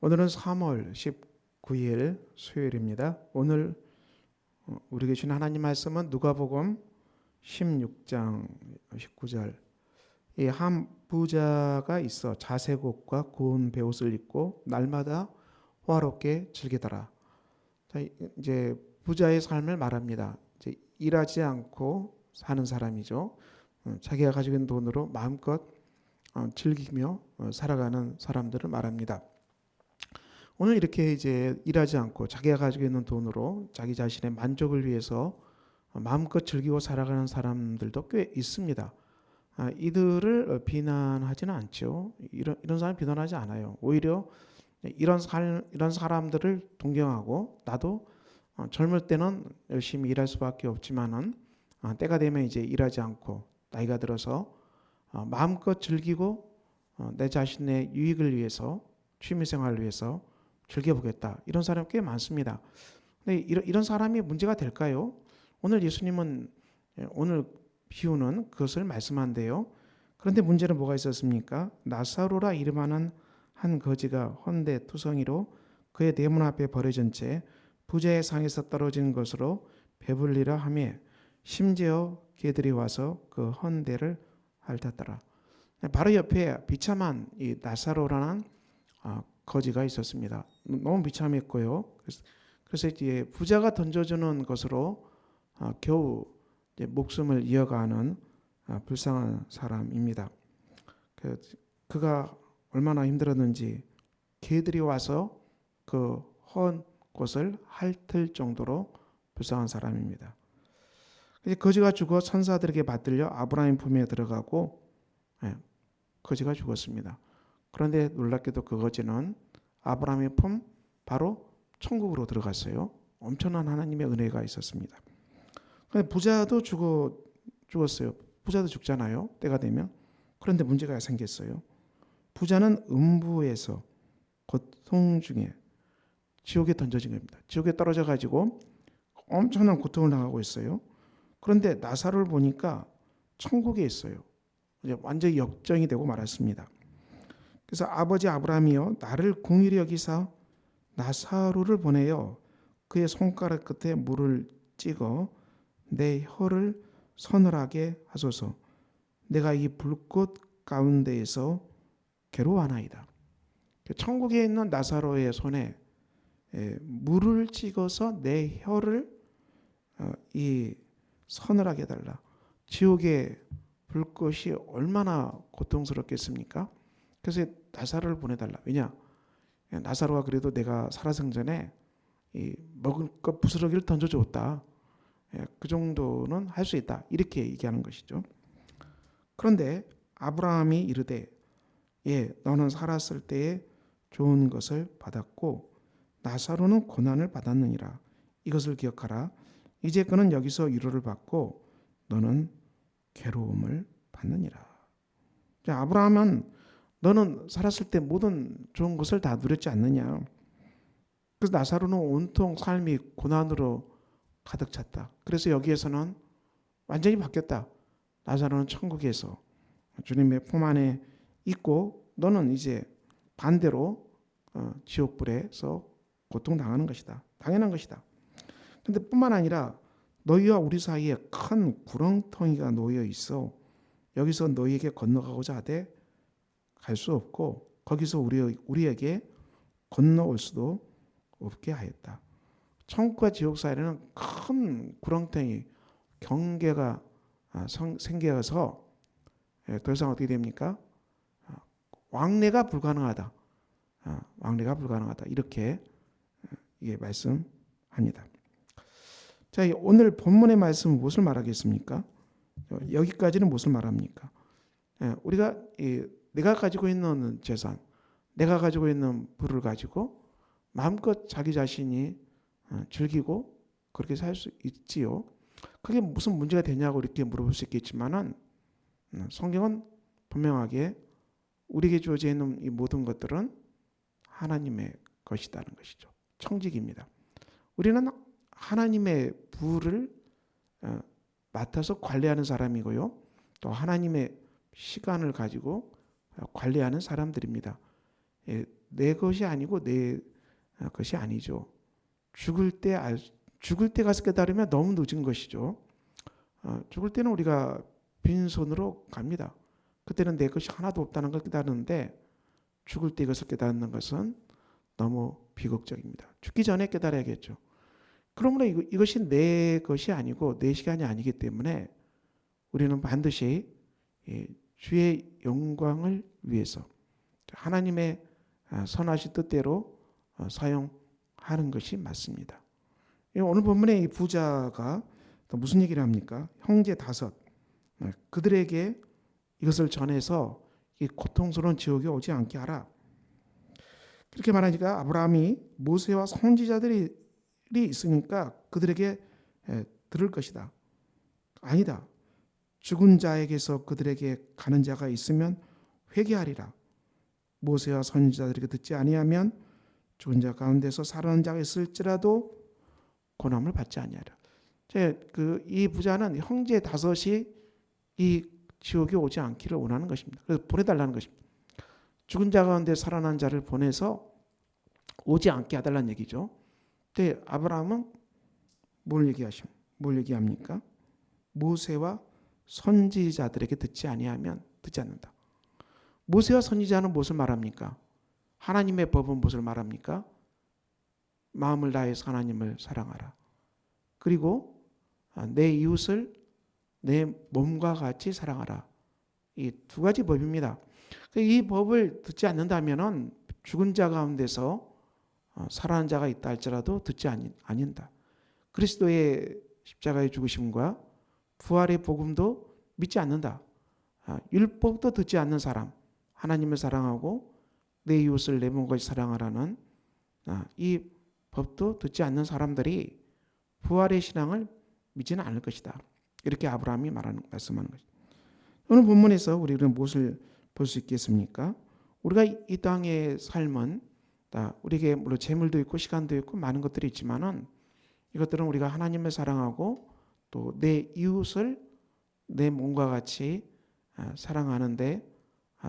오늘은 3월 19일 수요일입니다. 오늘 우리에게 주신 하나님 말씀은 누가복음 16장 19절. 이 한 부자가 있어 자색옷과 고운 베옷을 입고 날마다 호화롭게 즐기더라. 자, 이제 부자의 삶을 말합니다. 이제 일하지 않고 사는 사람이죠. 자기가 가지고 있는 돈으로 마음껏 즐기며 살아가는 사람들을 말합니다. 오늘 이렇게 이제 일하지 않고 자기가 가지고 있는 돈으로 자기 자신의 만족을 위해서 마음껏 즐기고 살아가는 사람들도 꽤 있습니다. 이들을 비난하지는 않죠. 이런 사람 비난하지 않아요. 오히려 이런 사람들을 동경하고 나도 젊을 때는 열심히 일할 수밖에 없지만은 때가 되면 이제 일하지 않고 나이가 들어서 마음껏 즐기고 내 자신의 유익을 위해서 취미생활을 위해서 즐겨보겠다. 이런 사람이 꽤 많습니다. 근데 이런 사람이 문제가 될까요? 오늘 예수님은 오늘 비유는 그것을 말씀한대요. 그런데 문제는 뭐가 있었습니까? 나사로라 이름하는 한 거지가 헌데 투성이로 그의 대문 앞에 버려진 채 부자의 상에서 떨어진 것으로 배불리라 하며 심지어 개들이 와서 그 헌데를 핥았더라. 바로 옆에 비참한 이 나사로라는 거지가 있었습니다. 너무 비참했고요. 그래서 이제 부자가 던져주는 것으로 겨우 이제 목숨을 이어가는 불쌍한 사람입니다. 그가 얼마나 힘들었는지 개들이 와서 그 헌 곳을 핥을 정도로 불쌍한 사람입니다. 거지가 죽어 천사들에게 받들려 아브라함 품에 들어가고 거지가 죽었습니다. 그런데 놀랍게도 그 거지는 아브라함의 품 바로 천국으로 들어갔어요. 엄청난 하나님의 은혜가 있었습니다. 부자도 죽었어요. 부자도 죽잖아요. 때가 되면. 그런데 문제가 생겼어요. 부자는 음부에서 고통 중에 지옥에 던져진 겁니다. 지옥에 떨어져 가지고 엄청난 고통을 당하고 있어요. 그런데 나사로를 보니까 천국에 있어요. 이제 완전히 역정이 되고 말았습니다. 그래서 아버지 아브라함이여 나를 긍휼히 여기사 나사로를 보내어 그의 손가락 끝에 물을 찍어 내 혀를 서늘하게 하소서. 내가 이 불꽃 가운데에서 괴로워하나이다. 천국에 있는 나사로의 손에 물을 찍어서 내 혀를 이 서늘하게 달라. 지옥의 불꽃이 얼마나 고통스럽겠습니까? 그래서 나사로를 보내달라. 왜냐? 나사로가 그래도 내가 살아생전에 먹을 것 부스러기를 던져줬다. 그 정도는 할 수 있다. 이렇게 얘기하는 것이죠. 그런데 아브라함이 이르되 너는 살았을 때에 좋은 것을 받았고 나사로는 고난을 받았느니라. 이것을 기억하라. 이제 그는 여기서 위로를 받고 너는 괴로움을 받느니라. 아브라함은 너는 살았을 때 모든 좋은 것을 다 누렸지 않느냐. 그래서 나사로는 온통 삶이 고난으로 가득 찼다. 그래서 여기에서는 완전히 바뀌었다. 나사로는 천국에서 주님의 품 안에 있고 너는 이제 반대로 지옥불에서 고통당하는 것이다. 당연한 것이다. 그런데 뿐만 아니라 너희와 우리 사이에 큰 구렁텅이가 놓여 있어. 여기서 너희에게 건너가고자 하되 갈 수 없고 거기서 우리에게 건너올 수도 없게 하였다. 천국과 지옥 사이에는 큰 구렁텅이 경계가 생겨서 더 이상 어떻게 됩니까? 왕래가 불가능하다. 왕래가 불가능하다. 이렇게 말씀합니다. 자, 오늘 본문의 말씀은 무엇을 말하겠습니까? 여기까지는 무엇을 말합니까? 우리가 내가 가지고 있는 재산, 내가 가지고 있는 부를 가지고 마음껏 자기 자신이 즐기고 그렇게 살 수 있지요. 그게 무슨 문제가 되냐고 이렇게 물어볼 수 있겠지만은 성경은 분명하게 우리에게 주어져 있는 이 모든 것들은 하나님의 것이라는 것이죠. 청직입니다. 우리는 하나님의 부를 맡아서 관리하는 사람이고요. 또 하나님의 시간을 가지고 관리하는 사람들입니다. 내 것이 아니고 내 것이 아니죠. 죽을 때 가서 깨달으면 너무 늦은 것이죠. 죽을 때는 우리가 빈손으로 갑니다. 그때는 내 것이 하나도 없다는 걸 깨달았는데 죽을 때 이것을 깨닫는 것은 너무 비극적입니다. 죽기 전에 깨달아야겠죠. 그러므로 이것이 내 것이 아니고 내 시간이 아니기 때문에 우리는 반드시 주의 영광을 위해서 하나님의 선하신 뜻대로 사용하는 것이 맞습니다. 오늘 본문의 이 부자가 또 무슨 얘기를 합니까? 형제 5 그들에게 이것을 전해서 이 고통스러운 지옥이 오지 않게 하라. 그렇게 말하니까 아브라함이 모세와 선지자들이 있으니까 그들에게 들을 것이다. 아니다. 죽은 자에게서 그들에게 가는 자가 있으면 회개하리라. 모세와 선지자들에게 듣지 아니하면 죽은 자 가운데서 살아난 자가 있을지라도 고난을 받지 아니하리라. 이 부자는 형제 5이 이 지옥에 오지 않기를 원하는 것입니다. 그래서 보내달라는 것입니다. 죽은 자 가운데 살아난 자를 보내서 오지 않게 해달라는 얘기죠. 근데 아브라함은 뭘 얘기합니까? 모세와 선지자들에게 듣지 아니하면 듣지 않는다. 모세와 선지자는 무엇을 말합니까? 하나님의 법은 무엇을 말합니까? 마음을 다해서 하나님을 사랑하라. 그리고 내 이웃을 내 몸과 같이 사랑하라. 이 2가지 법입니다. 이 법을 듣지 않는다면 죽은 자 가운데서 살아난 자가 있다 할지라도 듣지 않는다. 그리스도의 십자가의 죽으심과 부활의 복음도 믿지 않는다. 율법도 듣지 않는 사람, 하나님을 사랑하고 내 이웃을 내 몸과 같이 사랑하라는 이 법도 듣지 않는 사람들이 부활의 신앙을 믿지는 않을 것이다. 이렇게 아브라함이 말씀하는 것입니다. 오늘 본문에서 우리는 무엇을 볼 수 있겠습니까? 우리가 이 땅의 삶은 우리에게 물론 재물도 있고 시간도 있고 많은 것들이 있지만은 이것들은 우리가 하나님을 사랑하고 또 내 이웃을 내 몸과 같이 사랑하는데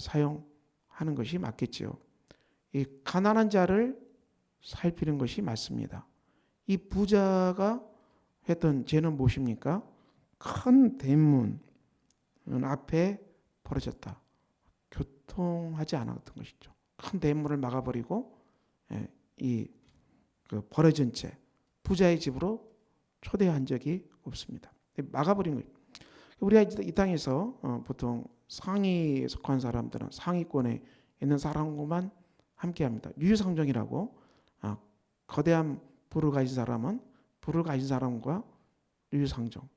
사용하는 것이 맞겠지요. 이 가난한 자를 살피는 것이 맞습니다. 이 부자가 했던 죄는 무엇입니까? 큰 대문 앞에 버려졌다. 교통하지 않았던 것이죠. 큰 대문을 막아버리고 버려진 채 부자의 집으로 초대한 적이 없습니다. 막아버린 거예요. 우리가 이 땅에서 보통 상위에 속한 사람들은 상위권에 있는 사람과만 함께합니다. 유유상종이라고 거대한 부를 가진 사람은 부를 가진 사람과 유유상종.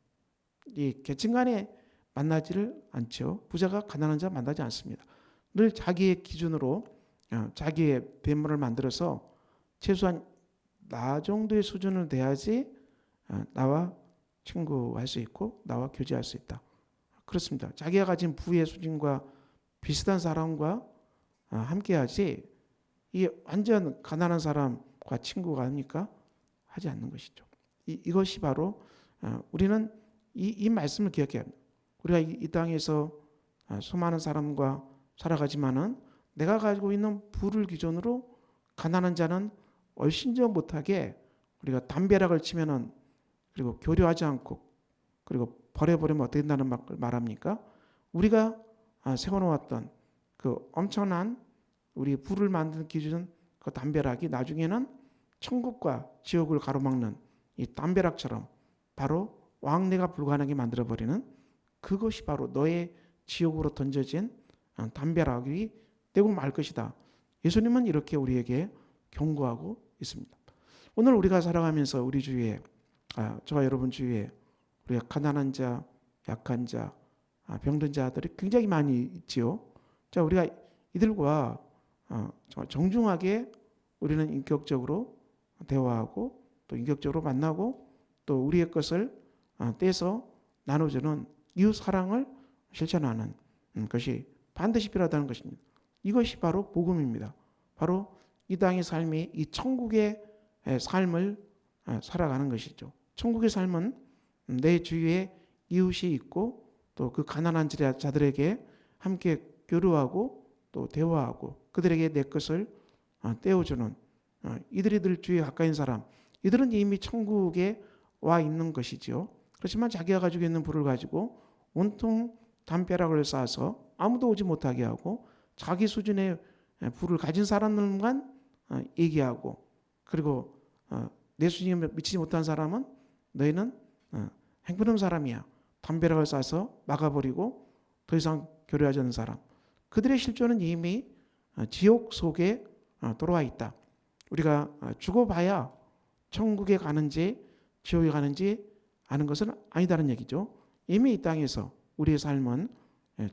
이 계층 간에 만나지를 않죠. 부자가 가난한 자 만나지 않습니다. 늘 자기의 기준으로 자기의 배물을 만들어서 최소한 나 정도의 수준을 돼야지 나와 친구할 수 있고 나와 교제할 수 있다. 그렇습니다. 자기가 가진 부의 수준과 비슷한 사람과 함께하지 이 완전 가난한 사람과 친구가 합니까? 하지 않는 것이죠. 이것이 바로 우리는 이 말씀을 기억해야 합니다. 우리가 이 땅에서 수많은 사람과 살아가지만은 내가 가지고 있는 부를 기준으로 가난한 자는 얼씬저 못하게 우리가 담벼락을 치면은 그리고 교류하지 않고 그리고 버려버리면 어떻게 된다는 말합니까? 우리가 세워놓았던 그 엄청난 우리 부를 만드는 기준 그 담벼락이 나중에는 천국과 지옥을 가로막는 이 담벼락처럼 바로 왕래가 불가능하게 만들어버리는 그것이 바로 너의 지옥으로 던져진 담벼락이 되고 말 것이다. 예수님은 이렇게 우리에게 경고하고 있습니다. 오늘 우리가 살아가면서 우리 주위에 저와 여러분 주위에 우리가 가난한 자, 약한 자, 병든 자들이 굉장히 많이 있지요. 자, 우리가 이들과 정중하게 우리는 인격적으로 대화하고 또 인격적으로 만나고 또 우리의 것을 떼서 나눠주는 이웃 사랑을 실천하는 것이 반드시 필요하다는 것입니다. 이것이 바로 복음입니다. 바로 이 땅의 삶이 이 천국의 삶을 살아가는 것이죠. 천국의 삶은 내 주위에 이웃이 있고 또 그 가난한 자들에게 함께 교류하고 또 대화하고 그들에게 내 것을 떼어주는 이들이 늘 주에 가까인 사람, 이들은 이미 천국에 와 있는 것이죠. 그렇지만 자기가 가지고 있는 불을 가지고 온통 담벼락을 쌓아서 아무도 오지 못하게 하고 자기 수준의 불을 가진 사람들만 얘기하고, 그리고 내 수준에 미치지 못한 사람은 너희는 행편없는 사람이야, 담벼락을 쌓아서 막아버리고 더 이상 교류하지 않는 사람, 그들의 실존은 이미 지옥 속에 들어와 있다. 우리가 죽어봐야 천국에 가는지 지옥에 가는지 아는 것은 아니다는 얘기죠. 이미 이 땅에서 우리의 삶은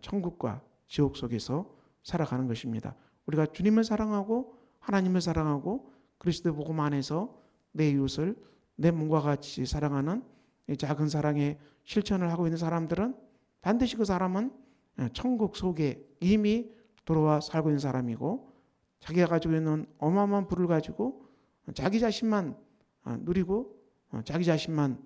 천국과 지옥 속에서 살아가는 것입니다. 우리가 주님을 사랑하고 하나님을 사랑하고 그리스도 복음 안에서 내 이웃을 내 몸과 같이 사랑하는 이 작은 사랑의 실천을 하고 있는 사람들은 반드시 그 사람은 천국 속에 이미 들어와 살고 있는 사람이고, 자기가 가지고 있는 어마어마한 불을 가지고 자기 자신만 누리고 자기 자신만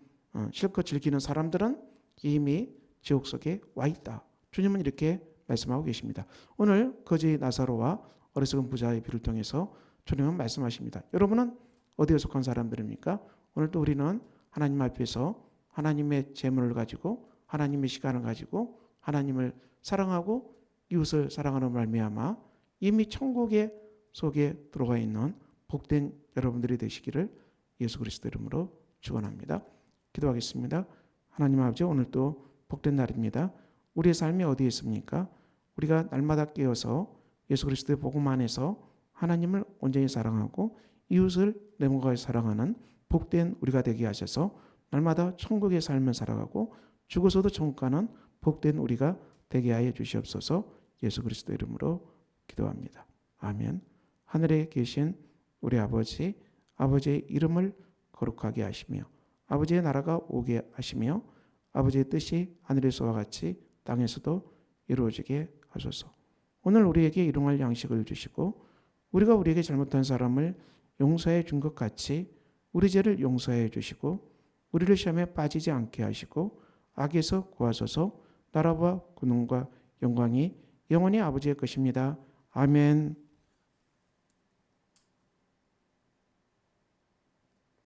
실컷 즐기는 사람들은 이미 지옥 속에 와 있다. 주님은 이렇게 말씀하고 계십니다. 오늘 거지 나사로와 어리석은 부자의 비를 통해서 주님은 말씀하십니다. 여러분은 어디에 속한 사람들입니까? 오늘 또 우리는 하나님 앞에서 하나님의 재물을 가지고 하나님의 시간을 가지고 하나님을 사랑하고 이웃을 사랑하는 말미암아 이미 천국의 속에 들어가 있는 복된 여러분들이 되시기를 예수 그리스도 이름으로 축원합니다. 기도하겠습니다. 하나님 아버지, 오늘 또 복된 날입니다. 우리의 삶이 어디에 있습니까? 우리가 날마다 깨어서 예수 그리스도의 복음 안에서 하나님을 온전히 사랑하고 이웃을 내 몸과 같이 사랑하는 복된 우리가 되게 하셔서 날마다 천국의 삶을 살아가고 죽어서도 천국 가는 복된 우리가 되게 하여 주시옵소서. 예수 그리스도 이름으로 기도합니다. 아멘. 하늘에 계신 우리 아버지, 아버지의 이름을 거룩하게 하시며 아버지의 나라가 오게 하시며 아버지의 뜻이 하늘에서와 같이 땅에서도 이루어지게 하소서. 오늘 우리에게 일용할 양식을 주시고 우리가 우리에게 잘못한 사람을 용서해 준 것 같이 우리 죄를 용서해 주시고 우리를 시험에 빠지지 않게 하시고 악에서 구하소서. 나라와 권능과 영광이 영원히 아버지의 것입니다. 아멘.